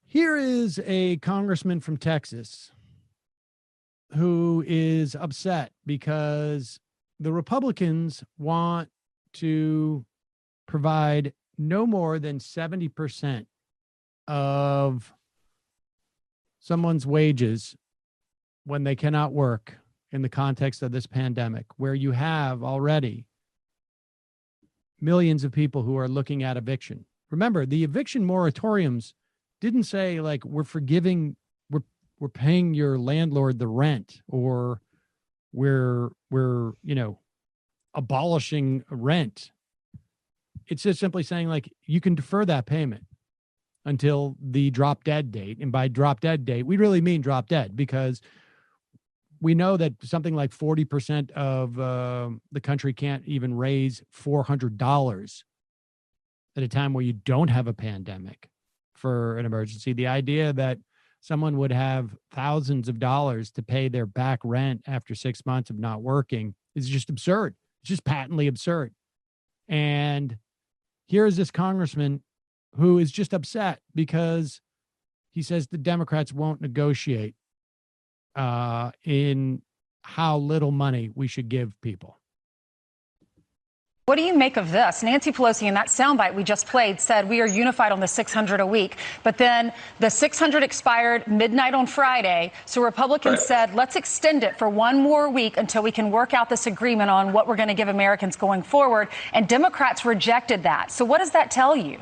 Here is a congressman from Texas who is upset because the Republicans want to provide no more than 70% of someone's wages when they cannot work in the context of this pandemic, where you have already millions of people who are looking at eviction. Remember, the eviction moratoriums didn't say like we're paying your landlord the rent, or we're abolishing rent. It's just simply saying like you can defer that payment until the drop dead date. And by drop dead date, we really mean drop dead, because we know that something like 40% of the country can't even raise $400 at a time where you don't have a pandemic for an emergency. The idea that someone would have thousands of dollars to pay their back rent after 6 months of not working is just absurd. It's just patently absurd. And here is this congressman who is just upset because he says the Democrats won't negotiate in how little money we should give people. What do you make of this? Nancy Pelosi, in that soundbite we just played, said we are unified on the $600 a week. But then the $600 expired midnight on Friday. So Republicans said, let's extend it for one more week until we can work out this agreement on what we're going to give Americans going forward. And Democrats rejected that. So what does that tell you?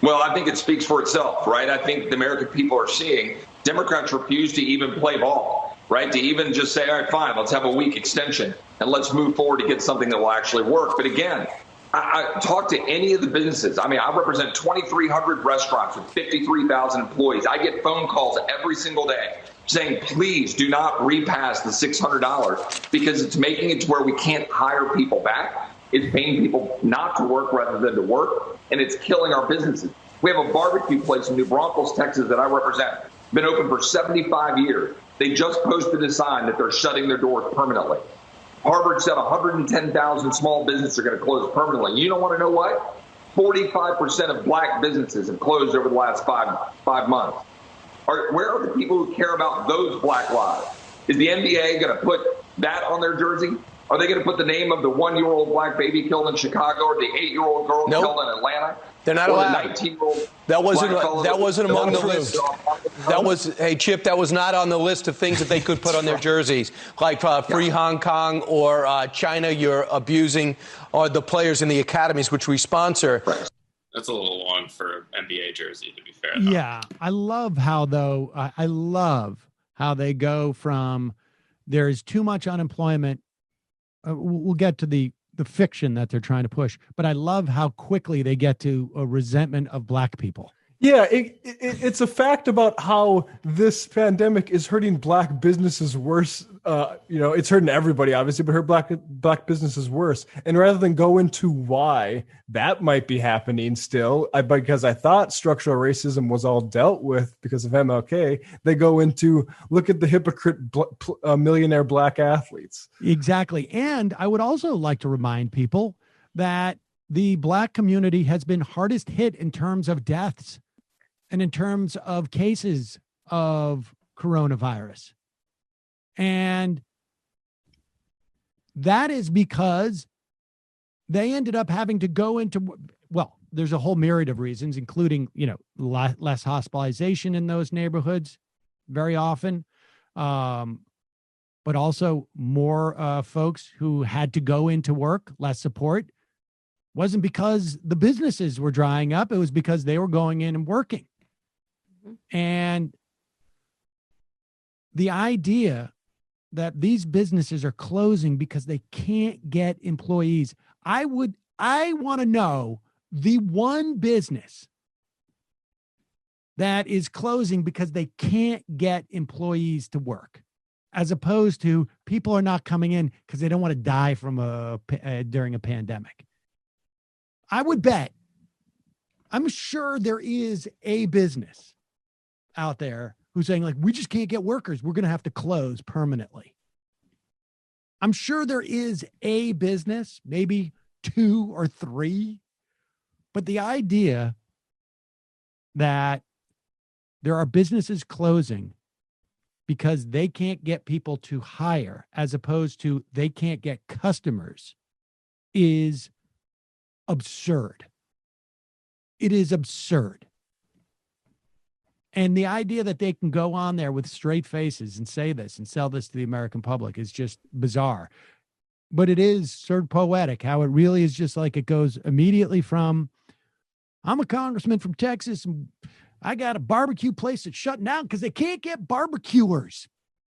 Well, I think it speaks for itself, right? I think the American people are seeing Democrats refuse to even play ball, right? To even just say, all right, fine, let's have a week extension and let's move forward to get something that will actually work. But again, I talk to any of the businesses. I mean, I represent 2,300 restaurants with 53,000 employees. I get phone calls every single day saying, please do not repass the $600, because it's making it to where we can't hire people back. It's paying people not to work rather than to work, and it's killing our businesses. We have a barbecue place in New Braunfels, Texas, that I represent. Been open for 75 years. They just posted a sign that they're shutting their doors permanently. Harvard said 110,000 small businesses are going to close permanently. You don't want to know what? 45% of black businesses have closed over the last five months. Where are the people who care about those black lives? Is the NBA going to put that on their jersey? Are they going to put the name of the 1-year-old black baby killed in Chicago, or the 8-year-old girl killed in Atlanta? They're not allowed. 19-year-old that wasn't among the list. Hey, Chip, that was not on the list of things that they could put on their jerseys, like Free Hong Kong or China. You're abusing the players in the academies, which we sponsor. That's a little long for NBA jersey, to be fair. Yeah, I love how they go from there is too much unemployment. We'll get to the fiction that they're trying to push, but I love how quickly they get to a resentment of black people. Yeah, it's a fact about how this pandemic is hurting black businesses worse. It's hurting everybody, obviously, but hurt black businesses worse. And rather than go into why that might be happening still, because I thought structural racism was all dealt with because of MLK, they go into look at the hypocrite millionaire black athletes. Exactly. And I would also like to remind people that the black community has been hardest hit in terms of deaths and in terms of cases of coronavirus. And that is because they ended up having to go into, well, there's a whole myriad of reasons, including, less hospitalization in those neighborhoods very often, but also more folks who had to go into work, less support. Wasn't because the businesses were drying up. It was because they were going in and working. And the idea that these businesses are closing because they can't get employees. I want to know the one business that is closing because they can't get employees to work, as opposed to people are not coming in because they don't want to die from during a pandemic. I would bet, I'm sure there is a business out there who's saying like, we just can't get workers. We're going to have to close permanently. I'm sure there is a business, maybe 2 or 3. But the idea that there are businesses closing because they can't get people to hire as opposed to they can't get customers is absurd. It is absurd. And the idea that they can go on there with straight faces and say this and sell this to the American public is just bizarre. But it is sort of poetic how it really is just like it goes immediately from, I'm a congressman from Texas and I got a barbecue place that's shutting down because they can't get barbecuers.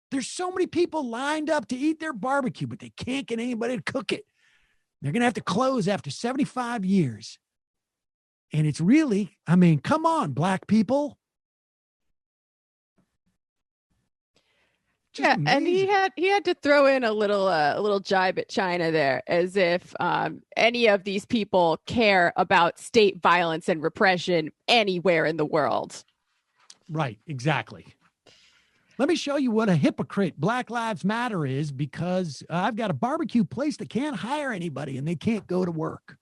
There's so many people lined up to eat their barbecue, but they can't get anybody to cook it. They're going to have to close after 75 years. And it's really, I mean, come on, black people. Just Yeah, amazing. and he had to throw in a little jibe at China there, as if any of these people care about state violence and repression anywhere in the world. Right, exactly. Let me show you what a hypocrite Black Lives Matter is, because I've got a barbecue place that can't hire anybody and they can't go to work.